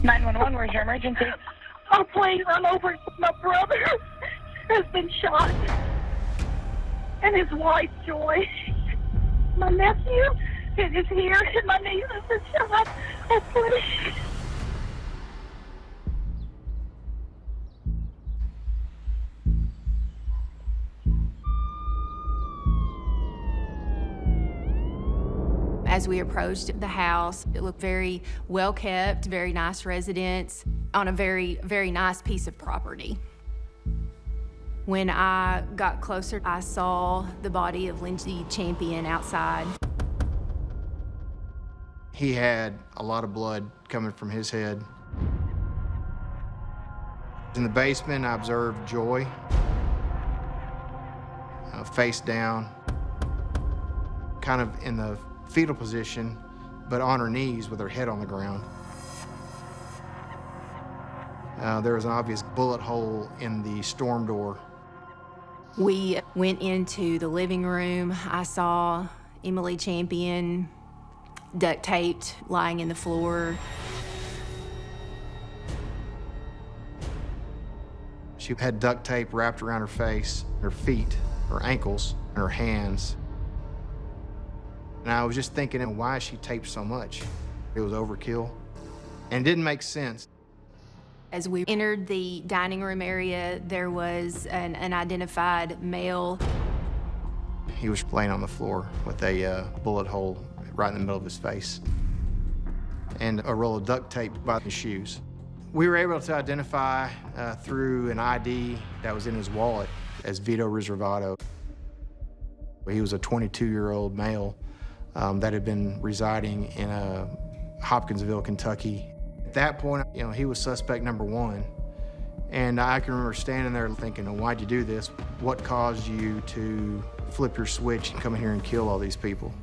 911, where's your emergency? Oh, please, I'm over. My brother has been shot. And his wife, Joy. My nephew is here, and my niece has been shot. Oh, please. As we approached the house, it looked very well kept, very nice residence on a very, very nice piece of property. When I got closer, I saw the body of Lindsay Champion outside. He had a lot of blood coming from his head. In the basement, I observed Joy, face down, kind of in the fetal position, but on her knees with her head on the ground. There was an obvious bullet hole in the storm door. We went into the living room. I saw Emily Champion duct taped, lying in the floor. She had duct tape wrapped around her face, her feet, her ankles, and her hands. And I was just thinking, why is she taped so much? It was overkill, and it didn't make sense. As we entered the dining room area, there was an unidentified male. He was laying on the floor with a bullet hole right in the middle of his face and a roll of duct tape by his shoes. We were able to identify through an ID that was in his wallet as Vito Riservato. He was a 22-year-old male that had been residing in Hopkinsville, Kentucky. At that point, he was suspect number one. And I can remember standing there thinking, why'd you do this? What caused you to flip your switch and come in here and kill all these people?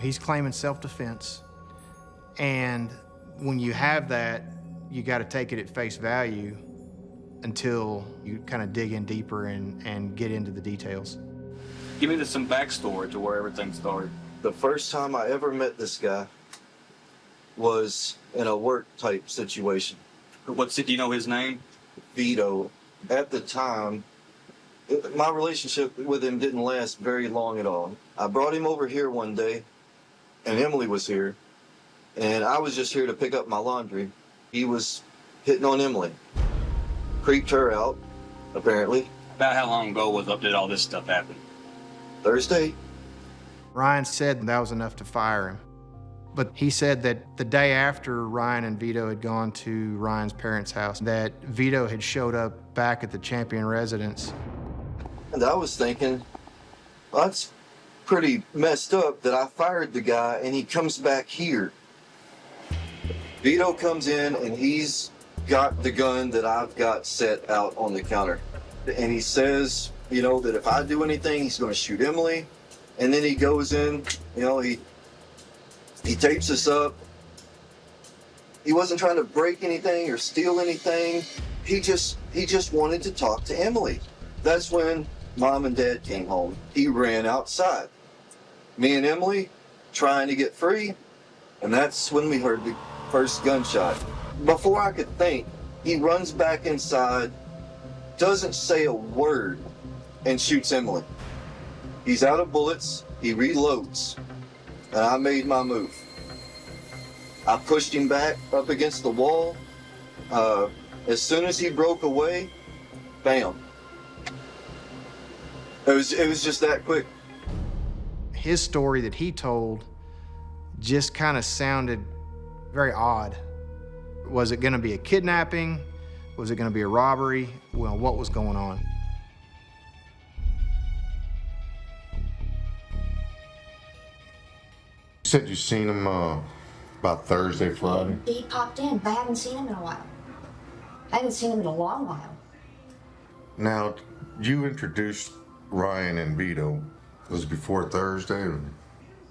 He's claiming self-defense, and when you have that, you got to take it at face value until you kind of dig in deeper and get into the details. Give me some backstory to where everything started. The first time I ever met this guy was in a work-type situation. Do you know his name? Vito. At the time, my relationship with him didn't last very long at all. I brought him over here one day, and Emily was here, and I was just here to pick up my laundry. He was hitting on Emily. Creeped her out, apparently. About how long ago did all this stuff happen? Thursday. Ryan said that was enough to fire him. But he said that the day after Ryan and Vito had gone to Ryan's parents' house, that Vito had showed up back at the Champion residence. And I was thinking, well, that's pretty messed up that I fired the guy and he comes back here. Vito comes in and he's got the gun that I've got set out on the counter. And he says, that if I do anything, he's going to shoot Emily. And then he goes in, he tapes us up. He wasn't trying to break anything or steal anything. He just wanted to talk to Emily. That's when Mom and Dad came home. He ran outside. Me and Emily trying to get free, and that's when we heard the first gunshot. Before I could think, he runs back inside, doesn't say a word, and shoots Emily. He's out of bullets, he reloads, and I made my move. I pushed him back up against the wall. As soon as he broke away, bam. It was just that quick. His story that he told just kind of sounded very odd. Was it going to be a kidnapping? Was it going to be a robbery? Well, what was going on? You said you seen him about Thursday, Friday? He popped in, but I haven't seen him in a while. I haven't seen him in a long while. Now, you introduced Ryan and Vito. Was it before Thursday? Or?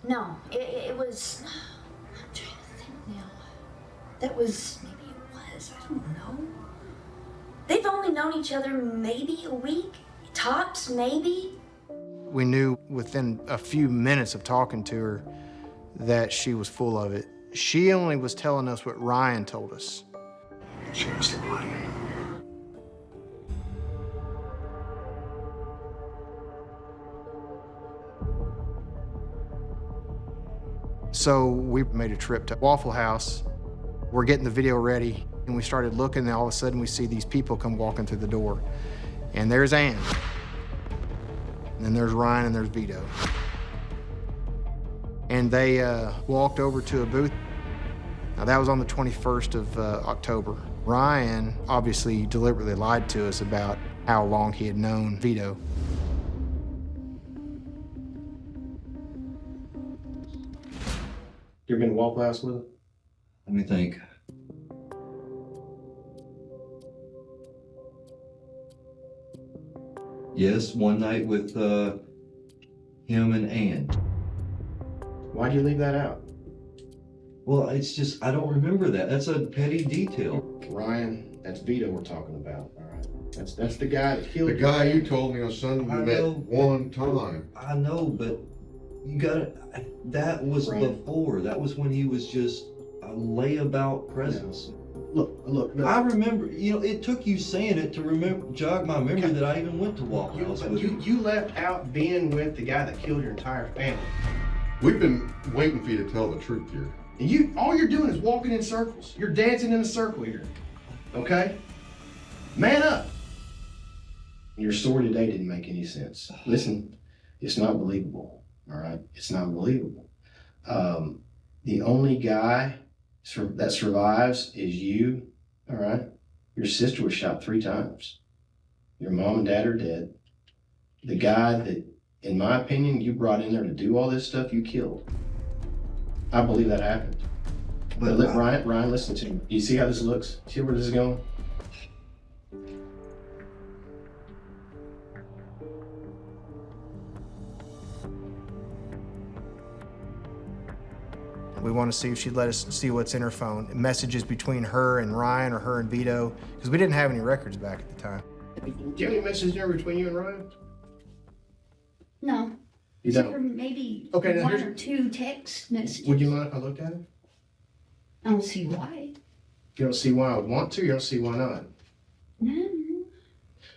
No, it was... I'm trying to think now. That was maybe was. I don't know. They've only known each other maybe a week, tops maybe. We knew within a few minutes of talking to her that she was full of it. She only was telling us what Ryan told us. She was lying. So we made a trip to Waffle House. We're getting the video ready, and we started looking, and all of a sudden we see these people come walking through the door. And there's Ann. And then there's Ryan, and there's Vito. And they walked over to a booth. Now that was on the 21st of October. Ryan obviously deliberately lied to us about how long he had known Vito. You ever been to Waffle House with him? Let me think. Yes, one night with him and Ann. Why'd you leave that out? Well, it's just, I don't remember that. That's a petty detail. Ryan, that's Vito we're talking about, all right? That's the guy that killed The guy you told me on Sunday I you met know. one time. I know, but you gotta, that was before. That was when he was just a layabout presence. Look. I remember, it took you saying it to jog my memory that I even went to Waffle House with him. You left out being with the guy that killed your entire family. We've been waiting for you to tell the truth here. And all you're doing is walking in circles. You're dancing in a circle here, okay? Man up. Your story today didn't make any sense. Listen, it's not believable, all right? It's not believable. The only guy that survives is you, all right? Your sister was shot 3 times. Your mom and dad are dead. The guy that, in my opinion, you brought in there to do all this stuff, you killed. I believe that happened. But let Ryan, listen to me. You see how this looks? See where this is going? We want to see if she'd let us see what's in her phone, messages between her and Ryan or her and Vito, because we didn't have any records back at the time. Do you have any messages there between you and Ryan? No. You Except for don't? maybe Okay, now one here's- or 2 text messages. Would you mind if I looked at it? I don't see why. You don't see why I would want to, you don't see why not. No.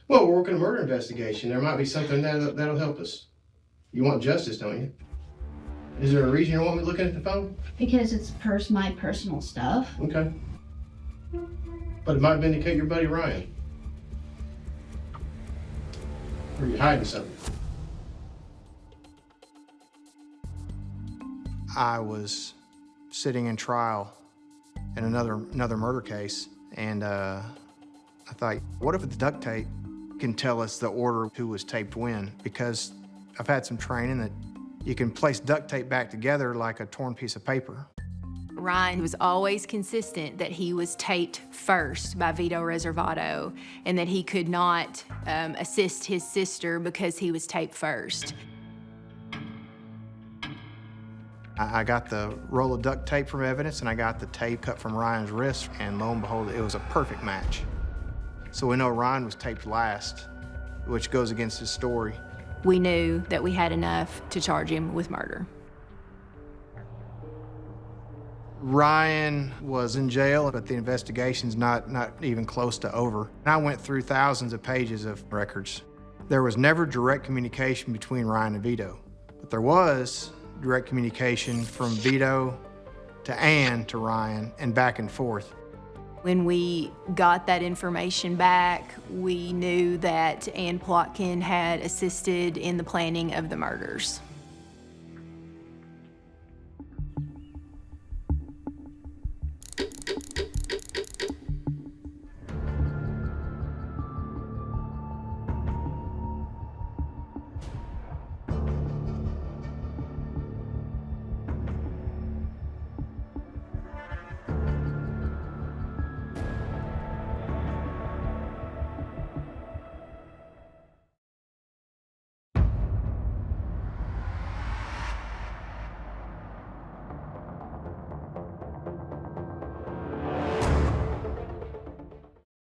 Well, we're working a murder investigation. There might be something that'll help us. You want justice, don't you? Is there a reason you don't want me looking at the phone? Because it's my personal stuff. Okay. But it might vindicate your buddy Ryan. Or you're hiding something. I was sitting in trial in another murder case, and I thought, what if the duct tape can tell us the order who was taped when? Because I've had some training that you can place duct tape back together like a torn piece of paper. Ryan was always consistent that he was taped first by Vito Reservato and that he could not assist his sister because he was taped first. I got the roll of duct tape from evidence, and I got the tape cut from Ryan's wrist, and lo and behold, it was a perfect match. So we know Ryan was taped last, which goes against his story. We knew that we had enough to charge him with murder. Ryan was in jail, but the investigation's not even close to over. And I went through thousands of pages of records. There was never direct communication between Ryan and Vito, but there was direct communication from Vito to Ann to Ryan and back and forth. When we got that information back, we knew that Ann Plotkin had assisted in the planning of the murders.